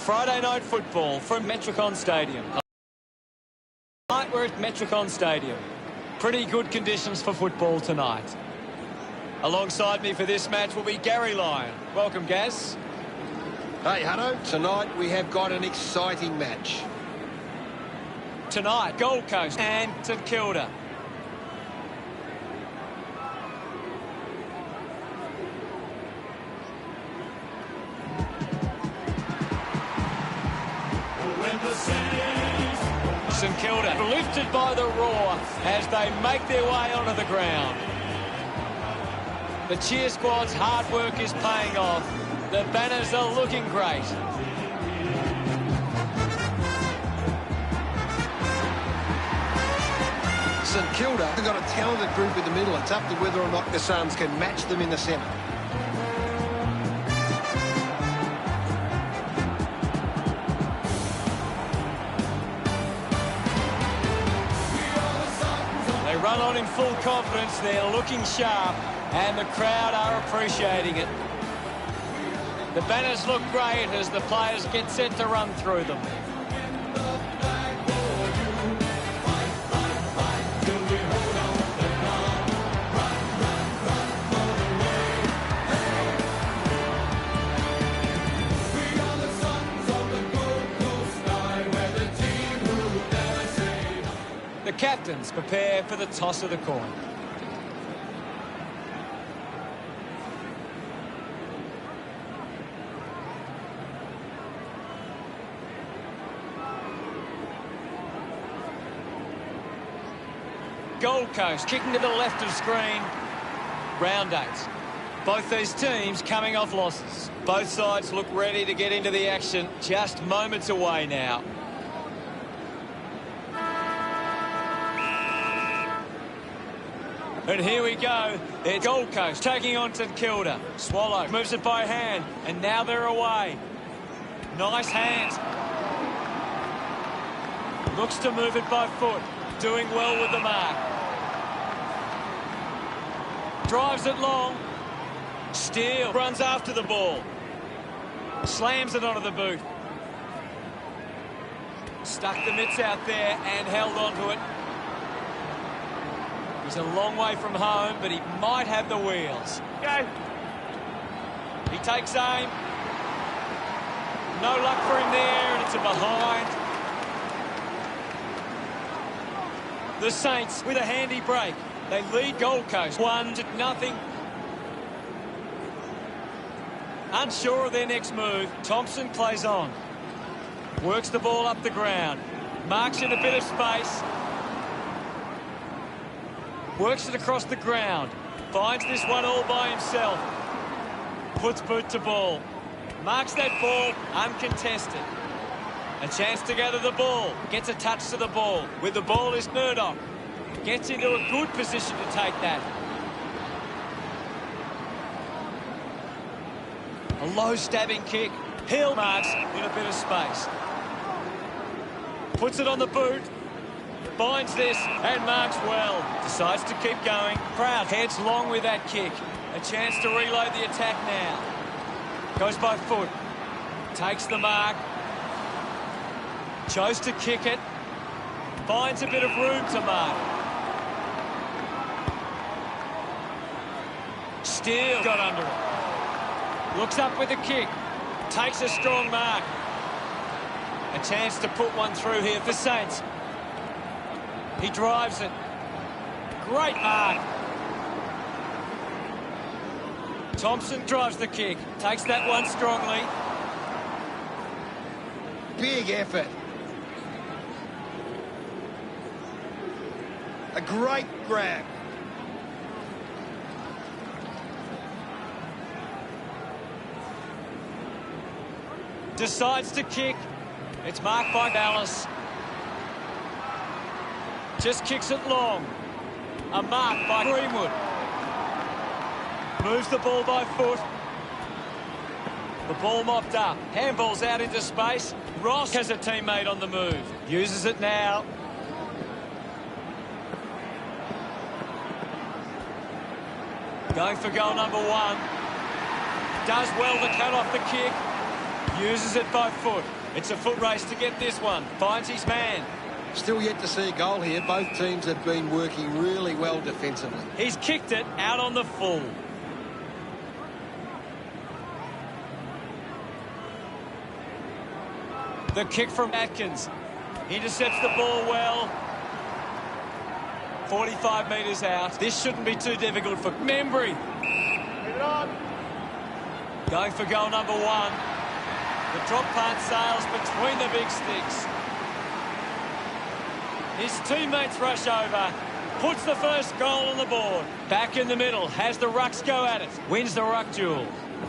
Friday night football from Metricon Stadium. Tonight we're at Metricon Stadium. Pretty good conditions for football tonight. Alongside me for this match will be Gary Lyon. Welcome, Gaz. Hey, Hutto. Tonight we have got an exciting match. Tonight, Gold Coast and St Kilda. St Kilda lifted by the roar as they make their way onto the ground. The cheer squad's hard work is paying off. The banners are looking great. St Kilda have got a talented group in the middle. It's up to whether or not the Suns can match them in the centre. They run on in full confidence. They're looking sharp, and the crowd are appreciating it. The banners look great as the players get set to run through them. The captains prepare for the toss of the coin. Gold Coast kicking to the left of screen. Round 8. Both these teams coming off losses. Both sides look ready to get into the action. Just moments away now. And here we go. It's Gold Coast taking on St Kilda. Swallow moves it by hand, and now they're away. Nice hands. Looks to move it by foot. Doing well with the mark. Drives it long. Steele runs after the ball. Slams it onto the boot. Stuck the mitts out there and held onto it. He's a long way from home, but he might have the wheels. Go. He takes aim. No luck for him there, and it's a behind. The Saints with a handy break. They lead Gold Coast 1-0. Unsure of their next move, Thompson plays on. Works the ball up the ground. Marks in a bit of space. Works it across the ground. Finds this one all by himself. Puts boot to ball. Marks that ball uncontested. A chance to gather the ball. Gets a touch to the ball. With the ball is Murdoch. Gets into a good position to take that. A low stabbing kick. Hill marks in a bit of space. Puts it on the boot. Finds this and marks well. Decides to keep going. Proud heads long with that kick. A chance to reload the attack now. Goes by foot. Takes the mark. Chose to kick it. Finds a bit of room to mark. Steele got under it. Looks up with a kick. Takes a strong mark. A chance to put one through here for Saints. He drives it. Great mark. Thompson drives the kick. Takes that one strongly. Big effort. A great grab. Decides to kick. It's marked by Dallas. Just kicks it long. A mark by Greenwood. Moves the ball by foot. The ball mopped up. Handball's out into space. Ross has a teammate on the move. Uses it now. Going for goal number 1. Does well to cut off the kick. Uses it by foot. It's a foot race to get this one. Finds his man. Still yet to see a goal here. Both teams have been working really well defensively. He's kicked it out on the full. The kick from Atkins. Intercepts the ball well. 45 metres out. This shouldn't be too difficult for Membry. Leave it on. Going for goal number 1. The drop punt sails between the big sticks. His teammates rush over. Puts the first goal on the board. Back in the middle. Has the rucks go at it. Wins the ruck duel.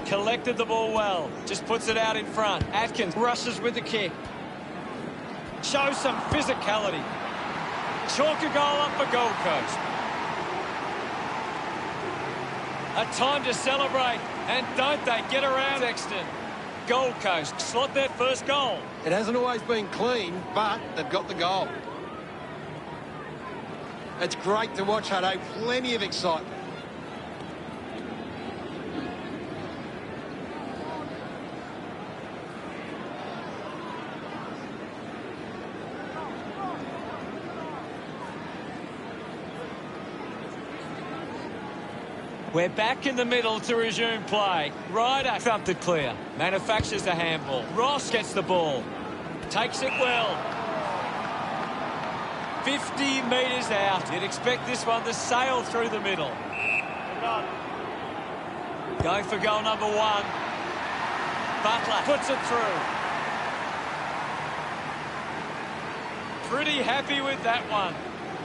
Collected the ball well. Just puts it out in front. Atkins rushes with the kick. Shows some physicality. Chalk a goal up for Gold Coast. A time to celebrate. And don't they get around Sexton. Gold Coast slot their first goal. It hasn't always been clean, but they've got the goal. It's great to watch, Hutto. Plenty of excitement. We're back in the middle to resume play. Ryder thumped it clear. Manufactures the handball. Ross gets the ball. Takes it well. 50 metres out. You'd expect this one to sail through the middle. Going for goal number 1. Butler puts it through. Pretty happy with that one.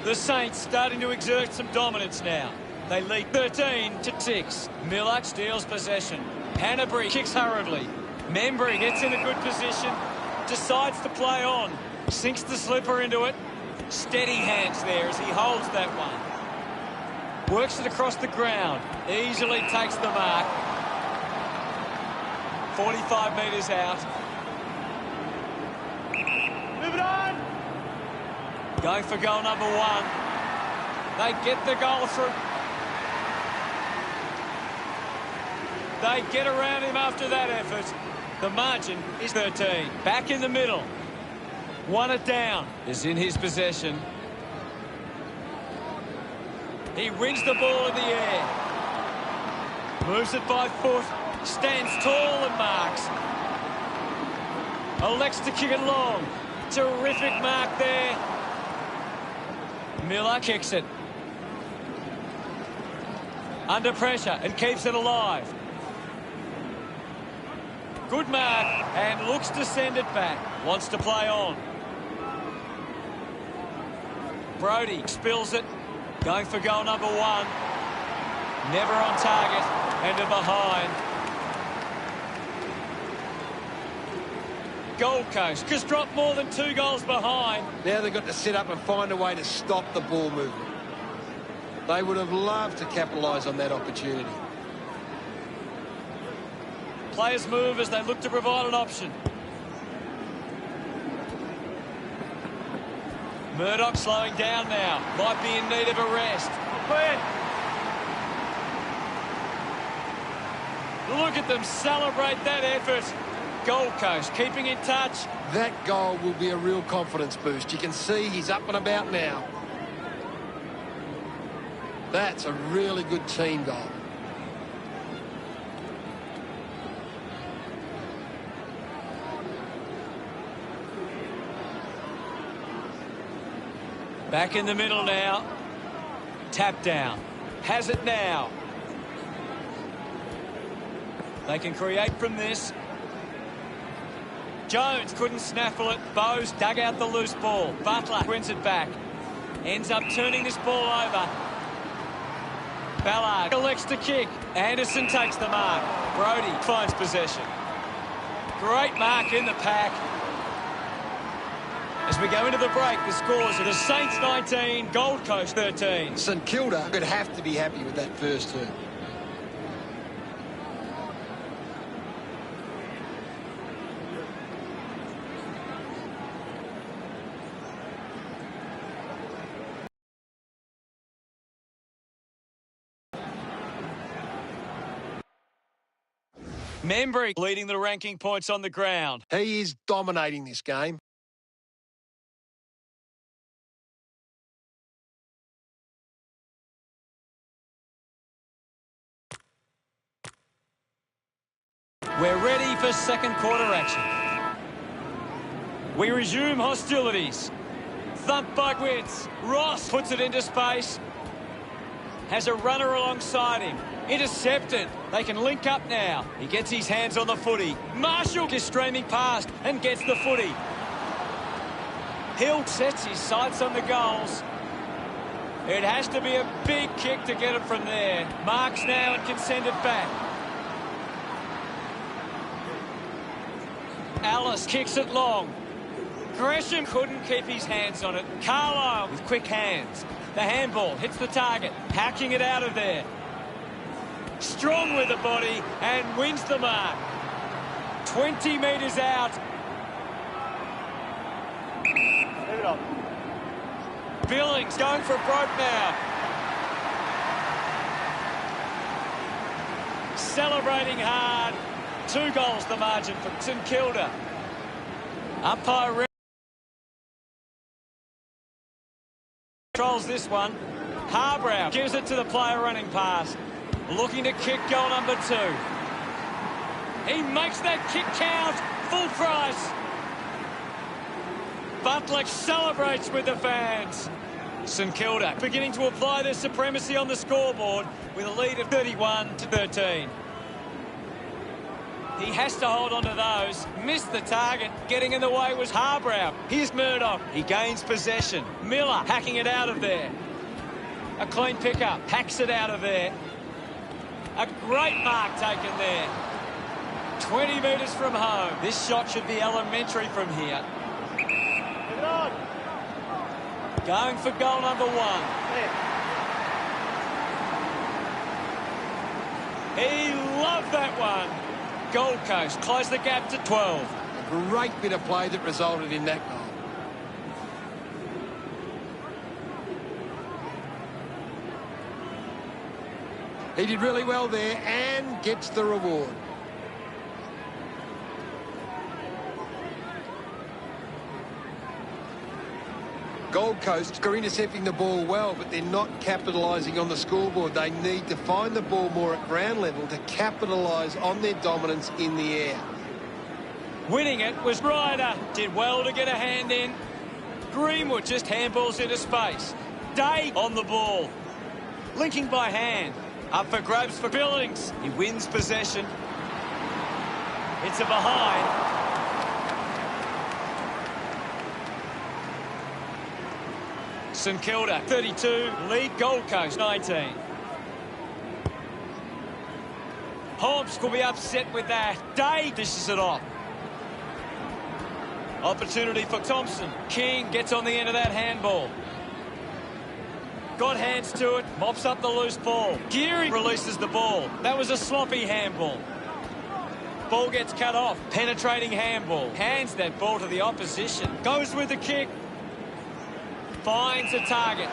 The Saints starting to exert some dominance now. They lead 13-6. Miller steals possession. Hanbury kicks hurriedly. Membry gets in a good position. Decides to play on. Sinks the slipper into it. Steady hands there as he holds that one. Works it across the ground. Easily takes the mark. 45 metres out. Move it on. Going for goal number 1. They get the goal through. They get around him after that effort. The margin is 13. Back in the middle. Won it down. Is in his possession. He wins the ball in the air. Moves it by foot. Stands tall and marks. Elects to kick it long. Terrific mark there. Miller kicks it. Under pressure and keeps it alive. Good mark and looks to send it back. Wants to play on. Brody spills it. Going for goal number 1. Never on target. And a behind. Gold Coast has dropped more than 2 goals behind. Now they've got to set up and find a way to stop the ball movement. They would have loved to capitalise on that opportunity. Players move as they look to provide an option. Murdoch slowing down now. Might be in need of a rest. Look at them celebrate that effort. Gold Coast keeping in touch. That goal will be a real confidence boost. You can see he's up and about now. That's a really good team goal. Back in the middle now. Tap down. Has it now. They can create from this. Jones couldn't snaffle it. Bowes dug out the loose ball. Butler wins it back. Ends up turning this ball over. Ballard elects to kick. Anderson takes the mark. Brody finds possession. Great mark in the pack. As we go into the break, the scores are the Saints 19, Gold Coast 13. St Kilda could have to be happy with that first term. Membry leading the ranking points on the ground. He is dominating this game. We're ready for second quarter action. We resume hostilities. Thump by Witz. Ross puts it into space. Has a runner alongside him. Intercepted. They can link up now. He gets his hands on the footy. Marshall is streaming past and gets the footy. Hill sets his sights on the goals. It has to be a big kick to get it from there. Marks now and can send it back. Alice kicks it long. Gresham couldn't keep his hands on it. Carlisle with quick hands. The handball hits the target. Hacking it out of there. Strong with the body and wins the mark. 20 metres out. Leave it up. Billings going for broke now. Celebrating hard. 2 goals the margin for St Kilda. Umpire controls this one. Harbrow gives it to the player running past. Looking to kick goal number 2. He makes that kick count. Full price. Butler celebrates with the fans. St Kilda beginning to apply their supremacy on the scoreboard with a lead of 31-13. He has to hold on to those. Missed the target. Getting in the way was Harbrow. Here's Murdoch. He gains possession. Miller hacking it out of there. A clean pickup. Hacks it out of there. A great mark taken there. 20 metres from home. This shot should be elementary from here. Leave it on. Going for goal number 1. He loved that one. Gold Coast close the gap to 12. A great bit of play that resulted in that goal. He did really well there and gets the reward. Gold Coast are intercepting the ball well, but they're not capitalising on the scoreboard. They need to find the ball more at ground level to capitalise on their dominance in the air. Winning it was Ryder. Did well to get a hand in. Greenwood just handballs into space. Day on the ball. Linking by hand. Up for grabs for Billings. He wins possession. It's a behind. St Kilda 32, lead Gold Coast 19. Hobbs will be upset with that. Day dishes it off. Opportunity for Thompson. King gets on the end of that handball. Got hands to it, mops up the loose ball. Geary releases the ball. That was a sloppy handball. Ball gets cut off. Penetrating handball. Hands that ball to the opposition. Goes with the kick. Finds a target.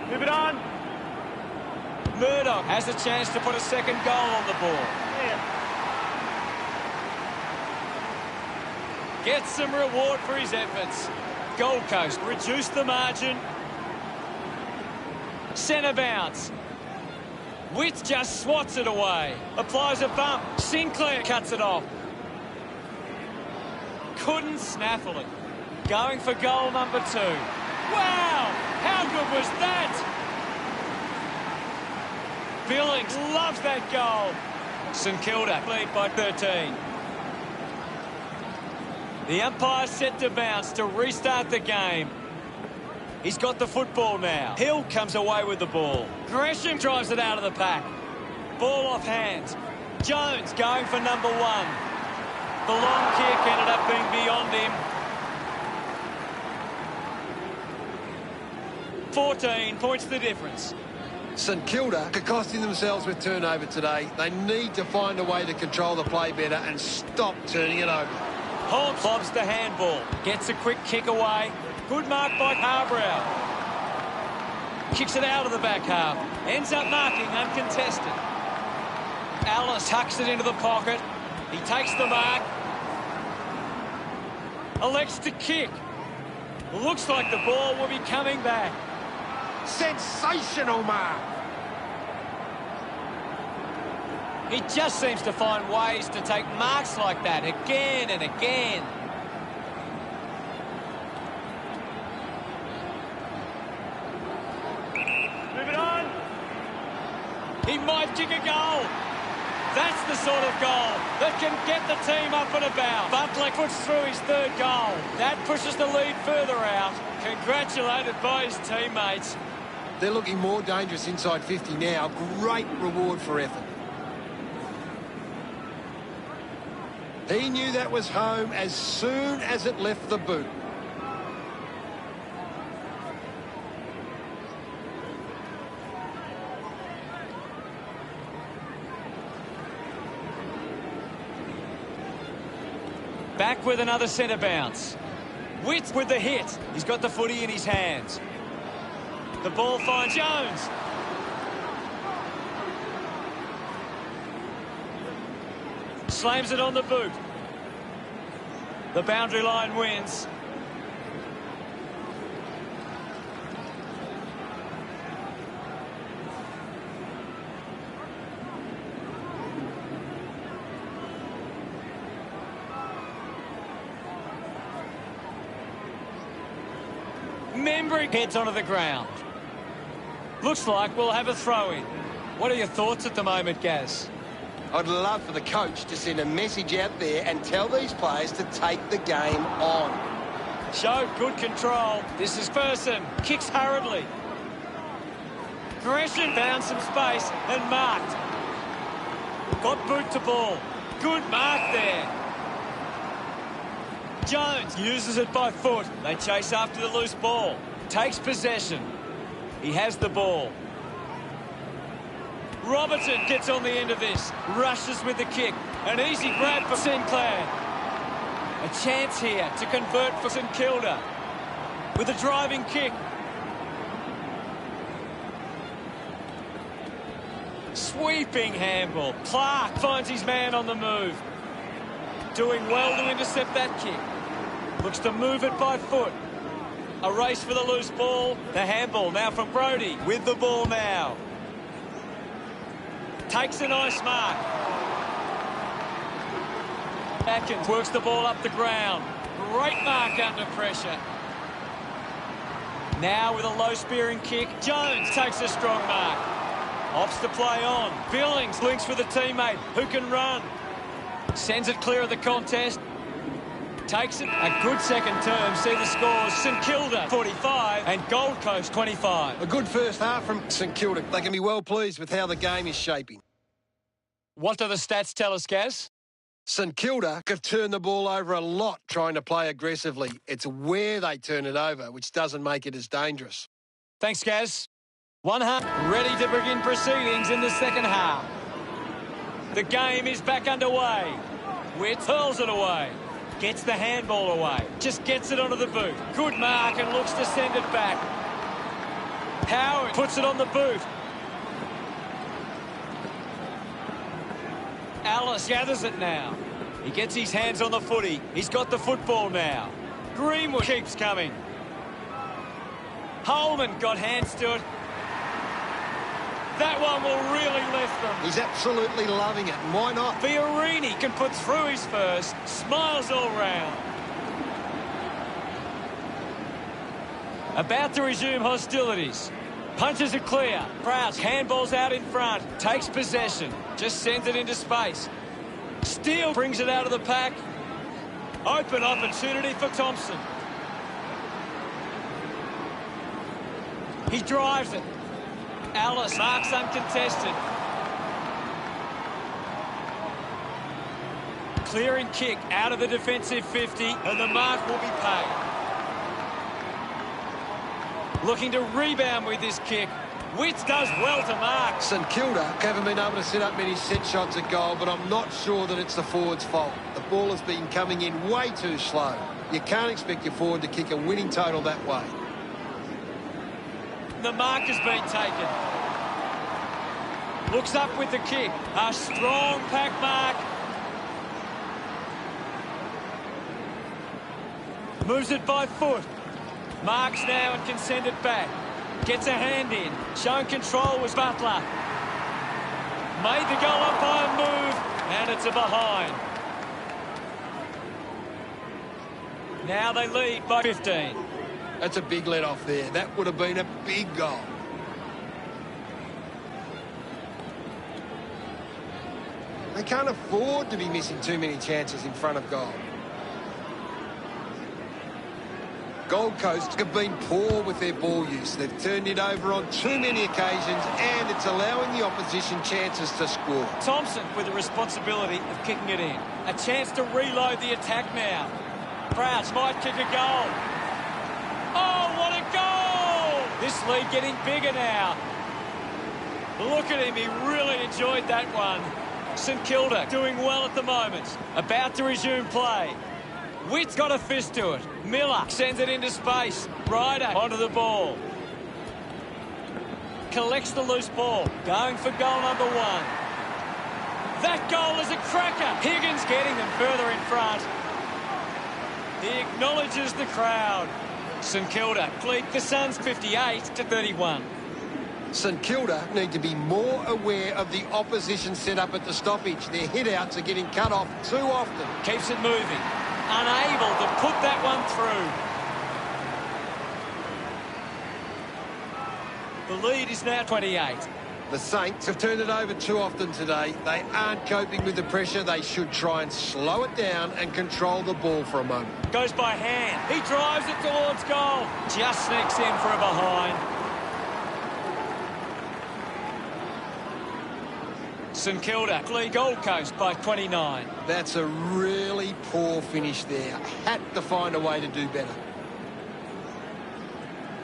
Move it on. Murdoch has a chance to put a second goal on the ball. Yeah. Gets some reward for his efforts. Gold Coast reduced the margin. Centre bounce. Witt just swats it away. Applies a bump. Sinclair cuts it off. Couldn't snaffle it. Going for goal number 2. Wow! How good was that? Billings loves that goal. St Kilda lead by 13. The umpire set to bounce to restart the game. He's got the football now. Hill comes away with the ball. Gresham drives it out of the pack. Ball off hands. Jones going for number 1. The long kick ended up being beyond him. 14 points the difference. St Kilda are costing themselves with turnover today. They need to find a way to control the play better and stop turning it over. Holmes lobs the handball. Gets a quick kick away. Good mark by Harbrow. Kicks it out of the back half. Ends up marking uncontested. Alice tucks it into the pocket. He takes the mark. Elects to kick. Looks like the ball will be coming back. Sensational mark. He just seems to find ways to take marks like that again and again. Move it on. He might kick a goal. That's the sort of goal that can get the team up and about. Butler puts through his third goal. That pushes the lead further out. Congratulated by his teammates. They're looking more dangerous inside 50 now. Great reward for effort. He knew that was home as soon as it left the boot. Back with another centre bounce. Witt with the hit. He's got the footy in his hands. The ball finds Jones. Slams it on the boot. The boundary line wins. Membry heads onto the ground. Looks like we'll have a throw-in. What are your thoughts at the moment, Gaz? I'd love for the coach to send a message out there and tell these players to take the game on. Showed good control. This is Ferguson. Kicks hurriedly. Gresham found some space and marked. Got boot to ball. Good mark there. Jones uses it by foot. They chase after the loose ball. Takes possession. He has the ball. Robertson gets on the end of this. Rushes with the kick. An easy grab for Sinclair. A chance here to convert for St Kilda. With a driving kick. Sweeping handball. Clark finds his man on the move. Doing well to intercept that kick. Looks to move it by foot. A race for the loose ball. The handball now from Brodie with the ball now. Takes a nice mark. Atkins works the ball up the ground. Great mark under pressure. Now with a low spearing kick. Jones takes a strong mark. Opts to play on. Billings links with a teammate who can run. Sends it clear of the contest. Takes it. A good second term. See the scores. St Kilda 45 and Gold Coast 25. A good first half from St Kilda. They can be well pleased with how the game is shaping. What do the stats tell us, Gaz? St Kilda have turned the ball over a lot trying to play aggressively. It's where they turn it over, which doesn't make it as dangerous. Thanks, Gaz. 1 half ready to begin proceedings in the second half. The game is back underway. Witt hurls it away. Gets the handball away. Just gets it onto the boot. Good mark and looks to send it back. Howard puts it on the boot. Alice gathers it now. He gets his hands on the footy. He's got the football now. Greenwood keeps coming. Holman got hands to it. That one will really lift them. He's absolutely loving it. And why not? Fiorini can put through his first. Smiles all round. About to resume hostilities. Punches it clear. Crouch handballs out in front. Takes possession. Just sends it into space. Steele brings it out of the pack. Open opportunity for Thompson. He drives it. Alice marks uncontested. Clearing kick out of the defensive 50 and the mark will be paid. Looking to rebound with this kick. Witt does well to mark. St Kilda haven't been able to set up many set shots at goal, but I'm not sure that it's the forward's fault. The ball has been coming in way too slow. You can't expect your forward to kick a winning total that way. The mark has been taken. Looks up with the kick. A strong pack mark. Moves it by foot. Marks now and can send it back. Gets a hand in. Showing control was Butler. Made the goal umpire move, and it's a behind. Now they lead by 15. That's a big let off there. That would have been a big goal. They can't afford to be missing too many chances in front of goal. Gold Coast have been poor with their ball use. They've turned it over on too many occasions, and it's allowing the opposition chances to score. Thompson with the responsibility of kicking it in. A chance to reload the attack now. Crouch might kick a goal. Oh, what a goal! This lead getting bigger now. Look at him, he really enjoyed that one. St Kilda doing well at the moment. About to resume play. Witt's got a fist to it. Miller sends it into space. Ryder onto the ball. Collects the loose ball. Going for goal number one. That goal is a cracker. Higgins getting them further in front. He acknowledges the crowd. St Kilda lead the Suns 58-31. St Kilda need to be more aware of the opposition set up at the stoppage. Their hit-outs are getting cut off too often. Keeps it moving. Unable to put that one through. The lead is now 28. The Saints have turned it over too often today. They aren't coping with the pressure. They should try and slow it down and control the ball for a moment. Goes by hand. He drives it towards goal. Just sneaks in for a behind. St Kilda lead Gold Coast by 29. That's a really poor finish there. Had to find a way to do better.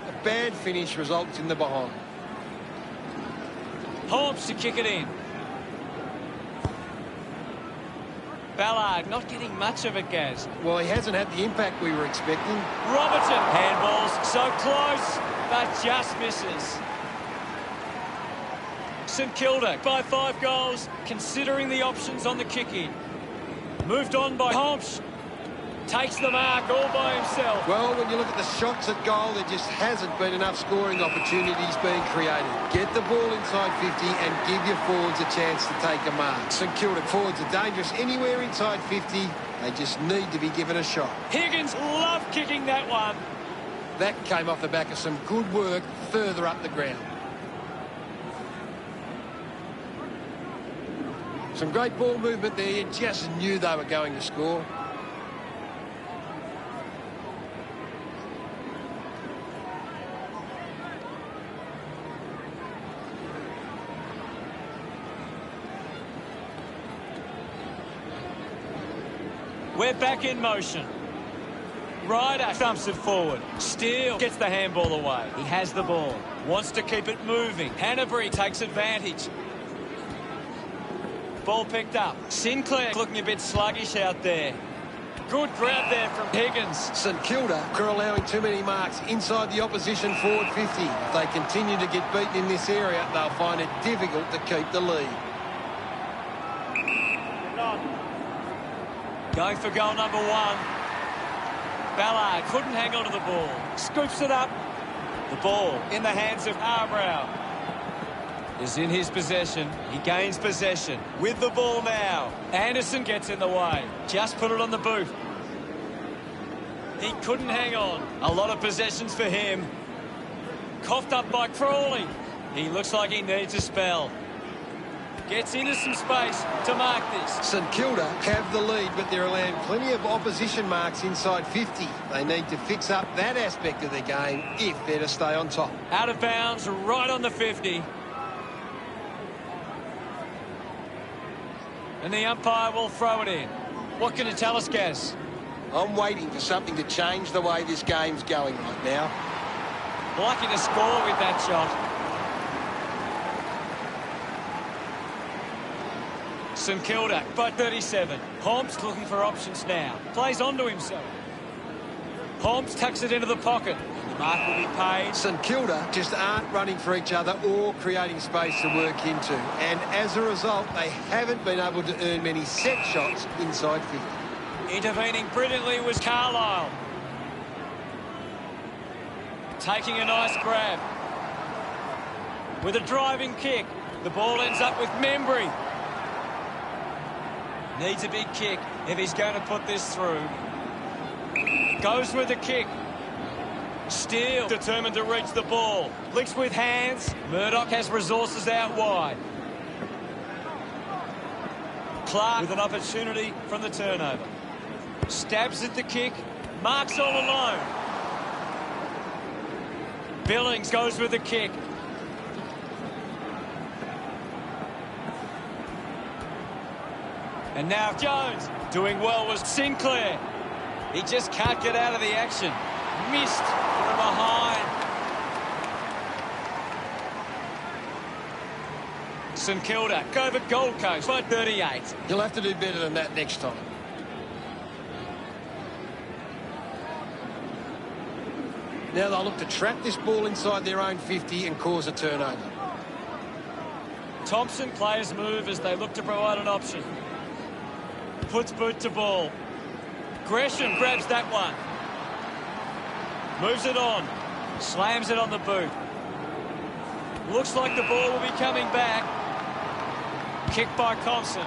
A bad finish results in the behind. Holmes to kick it in. Ballard not getting much of it, Gaz. Well, he hasn't had the impact we were expecting. Robertson. Handballs so close, but just misses. St Kilda by 5 goals, considering the options on the kick-in. Moved on by Holmes. Takes the mark all by himself. Well, when you look at the shots at goal, there just hasn't been enough scoring opportunities being created. Get the ball inside 50 and give your forwards a chance to take a mark. St Kilda forwards are dangerous anywhere inside 50. They just need to be given a shot. Higgins loved kicking that one. That came off the back of some good work further up the ground. Some great ball movement there. You just knew they were going to score. We're back in motion. Ryder thumps it forward. Steele gets the handball away. He has the ball. Wants to keep it moving. Hanbury takes advantage. Ball picked up. Sinclair looking a bit sluggish out there. Good grab there from Higgins. St Kilda are allowing too many marks inside the opposition forward 50. If they continue to get beaten in this area, they'll find it difficult to keep the lead. Going for goal number one. Ballard couldn't hang on to the ball. Scoops it up. The ball in the hands of Arbrow. Is in his possession. He gains possession with the ball now. Anderson gets in the way. Just put it on the boot. He couldn't hang on. A lot of possessions for him. Coughed up by Crawley. He looks like he needs a spell. Gets into some space to mark this. St Kilda have the lead, but they're allowing plenty of opposition marks inside 50. They need to fix up that aspect of their game if they're to stay on top. Out of bounds, right on the 50. And the umpire will throw it in. What can you tell us, Gaz? I'm waiting for something to change the way this game's going right now. Lucky to score with that shot. St Kilda by 37. Holmes looking for options now. Plays onto himself. Holmes tucks it into the pocket. Mark will be paid. St Kilda just aren't running for each other or creating space to work into. And as a result, they haven't been able to earn many set shots inside 50. Intervening brilliantly was Carlisle. Taking a nice grab. With a driving kick. The ball ends up with Membry. Needs a big kick if he's going to put this through. Goes with the kick. Steele determined to reach the ball. Flicks with hands. Murdoch has resources out wide. Clark with an opportunity from the turnover. Stabs at the kick. Marks all alone. Billings goes with the kick. And now Jones doing well was Sinclair. He just can't get out of the action. Missed from behind. St Kilda go over Gold Coast by 38. You'll have to do better than that next time. Now they'll look to trap this ball inside their own 50 and cause a turnover. Thompson players move as they look to provide an option. Puts boot to ball. Gresham grabs that one. Moves it on. Slams it on the boot. Looks like the ball will be coming back. Kicked by Thompson.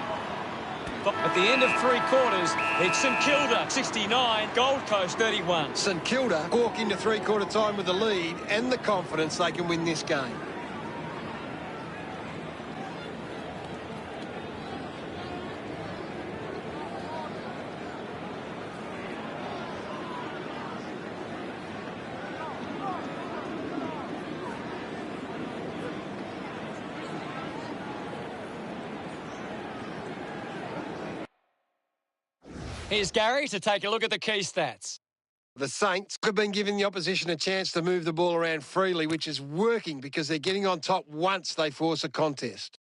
But at the end of 3 quarters, it's St Kilda 69, Gold Coast 31. St Kilda walk into 3-quarter time with the lead and the confidence they can win this game. Here's Gary to take a look at the key stats. The Saints have been giving the opposition a chance to move the ball around freely, which is working because they're getting on top once they force a contest.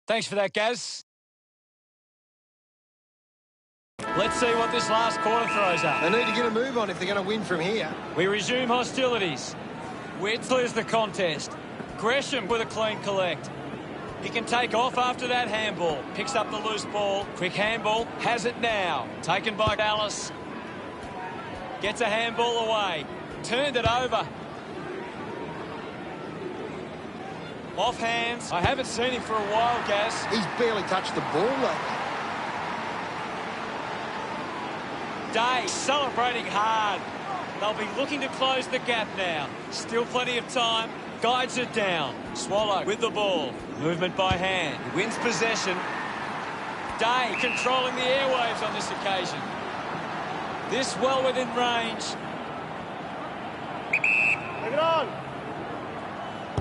Thanks for that, Gaz. Let's see what this last quarter throws up. They need to get a move on if they're going to win from here. We resume hostilities. Witt clears the contest. Gresham with a clean collect. He can take off after that handball. Picks up the loose ball. Quick handball. Has it now. Taken by Dallas. Gets a handball away. Turned it over. Off hands. I haven't seen him for a while, Gaz. He's barely touched the ball lately. Day celebrating hard. They'll be looking to close the gap now. Still plenty of time. Guides it down. Swallow with the ball. Movement by hand. He wins possession. Day controlling the airwaves on this occasion. This well within range. Take it on.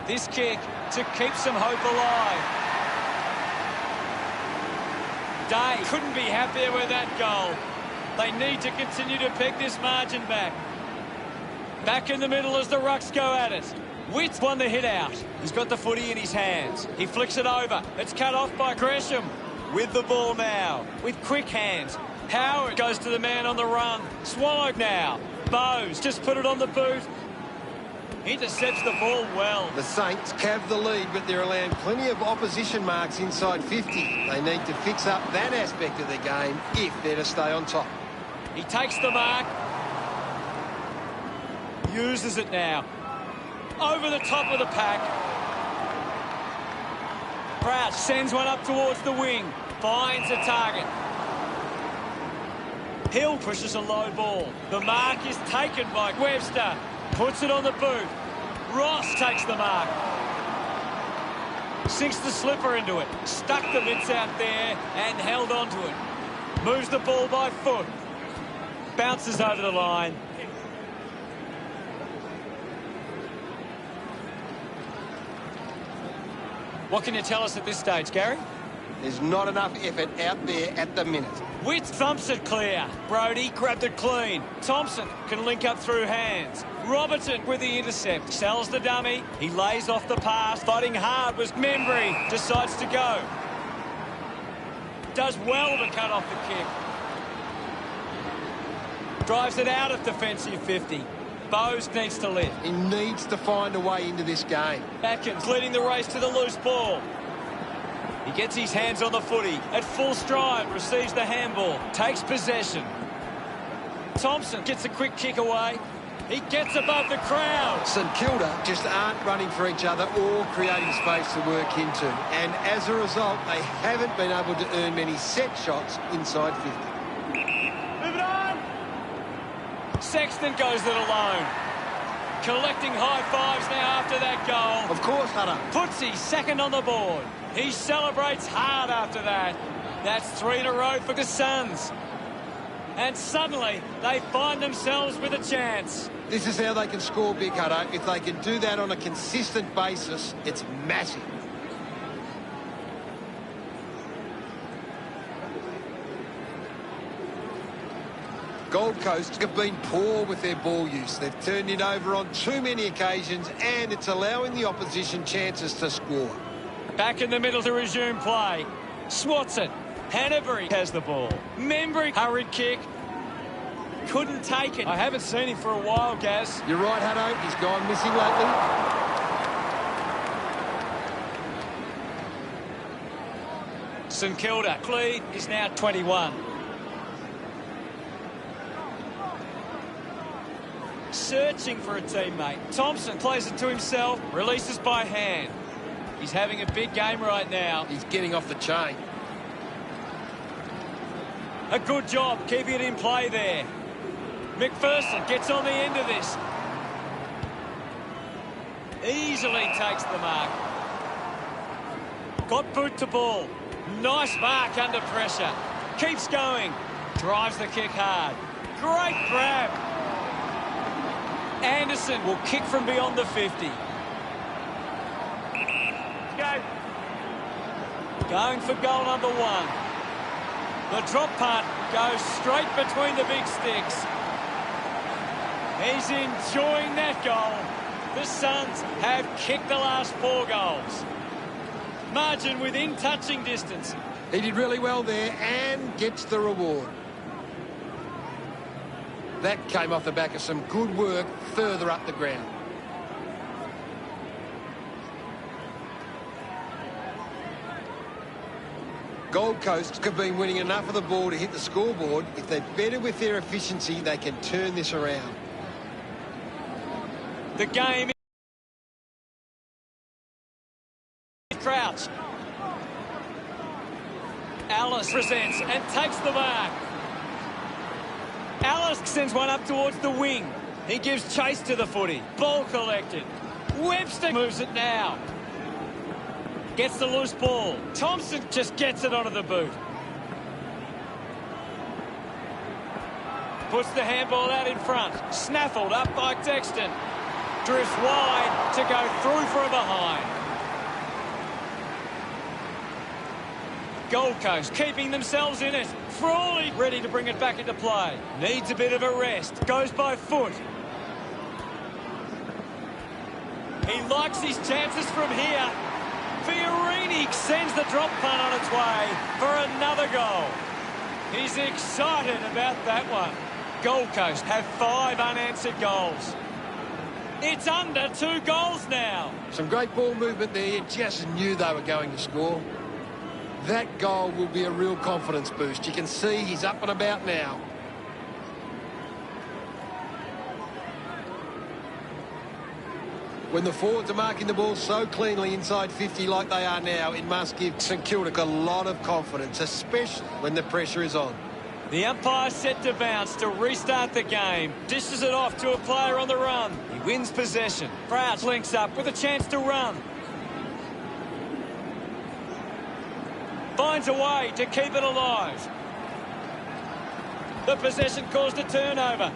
This kick to keep some hope alive. Day couldn't be happier with that goal. They need to continue to peg this margin back. Back in the middle as the Rucks go at it. Witt won the hit out. He's got the footy in his hands. He flicks it over. It's cut off by Gresham. With the ball now. With quick hands. Howard goes to the man on the run. Swallowed now. Bowes just put it on the boot. Intercepts the ball well. The Saints have the lead, but they're allowing plenty of opposition marks inside 50. They need to fix up that aspect of their game if they're to stay on top. He takes the mark. Uses it now. Over the top of the pack. Crouch sends one up towards the wing. Finds a target. Hill pushes a low ball. The mark is taken by Webster. Puts it on the boot. Ross takes the mark. Sinks the slipper into it. Stuck the mitts out there and held onto it. Moves the ball by foot. Bounces over the line. What can you tell us at this stage, Gary? There's not enough effort out there at the minute. Witt thumps it clear. Brody grabbed it clean. Thompson can link up through hands. Robertson with the intercept. Sells the dummy. He lays off the pass. Fighting hard was Membry. Decides to go. Does well to cut off the kick. Drives it out of defensive 50. Bowes needs to lift. He needs to find a way into this game. Atkins leading the race to the loose ball. He gets his hands on the footy. At full stride, receives the handball. Takes possession. Thompson gets a quick kick away. He gets above the crowd. St Kilda just aren't running for each other or creating space to work into. And as a result, they haven't been able to earn many set shots inside 50. Move it on! Sexton goes it alone. Collecting high fives now after that goal. Of course, Hunter. Puts his second on the board. He celebrates hard after that. That's 3 in a row for the Suns. And suddenly, they find themselves with a chance. This is how they can score big, Hunter. If they can do that on a consistent basis, it's massive. Gold Coast have been poor with their ball use. They've turned it over on too many occasions, and it's allowing the opposition chances to score. Back in the middle to resume play. Swats it. Hanbury has the ball. Membry, hurried kick. Couldn't take it. I haven't seen him for a while, Gaz. You're right, Hutto. He's gone missing lately. St Kilda lead is now 21. Searching for a teammate. Thompson plays it to himself. Releases by hand. He's having a big game right now. He's getting off the chain. A good job keeping it in play there. McPherson gets on the end of this. Easily takes the mark. Got boot to ball. Nice mark under pressure. Keeps going. Drives the kick hard. Great grab. Anderson will kick from beyond the 50. Go. Going for goal number 1. The drop punt goes straight between the big sticks. He's enjoying that goal. The Suns have kicked the last 4 goals. Margin within touching distance. He did really well there and gets the reward. That came off the back of some good work further up the ground. Gold Coast have been winning enough of the ball to hit the scoreboard. If they're better with their efficiency, they can turn this around. The game is Crouch. Alice presents and takes the mark. Alice sends one up towards the wing. He gives chase to the footy. Ball collected. Webster moves it now. Gets the loose ball. Thompson just gets it onto the boot. Puts the handball out in front. Snaffled up by Dexton. Drifts wide to go through from behind. Gold Coast keeping themselves in it. Frawley ready to bring it back into play. Needs a bit of a rest. Goes by foot. He likes his chances from here. Fiorini sends the drop punt on its way for another goal. He's excited about that one. Gold Coast have 5 unanswered goals. It's under 2 goals now. Some great ball movement there. You just knew they were going to score. That goal will be a real confidence boost. You can see he's up and about now. When the forwards are marking the ball so cleanly inside 50 like they are now, it must give St Kilda a lot of confidence, especially when the pressure is on. The umpire set to bounce to restart the game. Dishes it off to a player on the run. He wins possession. Crouch links up with a chance to run. Finds a way to keep it alive. The possession caused a turnover.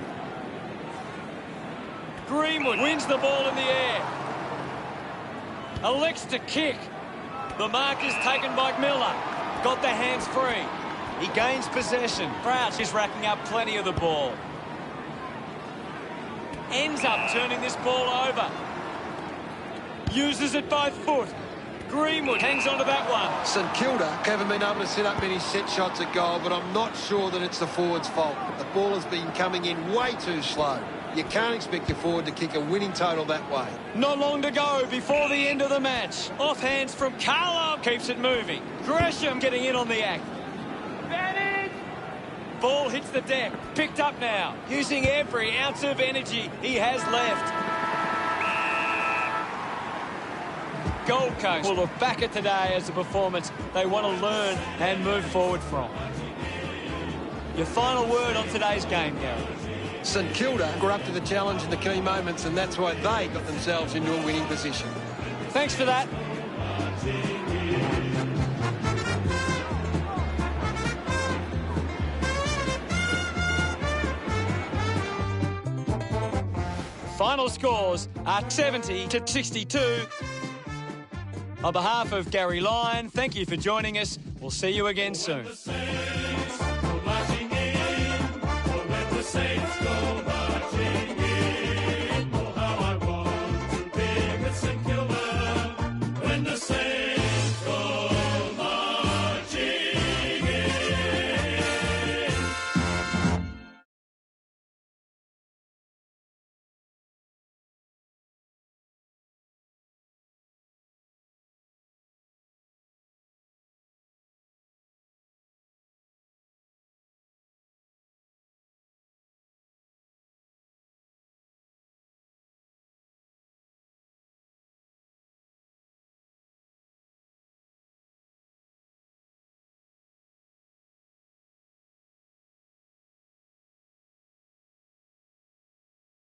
Greenwood wins the ball in the air. Elects to kick. The mark is taken by Miller. Got the hands free. He gains possession. Crouch is racking up plenty of the ball. Ends up turning this ball over. Uses it by foot. Greenwood hangs on to that one. St Kilda haven't been able to set up many set shots at goal, but I'm not sure that it's the forwards' fault. The ball has been coming in way too slow. You can't expect your forward to kick a winning total that way. Not long to go before the end of the match. Off hands from Carlo. Keeps it moving. Gresham getting in on the act. Advantage! Ball hits the deck. Picked up now. Using every ounce of energy he has left. Gold Coast will look back at today as a performance they want to learn and move forward from. Your final word on today's game, Gary? St Kilda were up to the challenge in the key moments, and that's why they got themselves into a winning position. Thanks for that. Final scores are 70 to 62. On behalf of Gary Lyon, thank you for joining us. We'll see you again soon.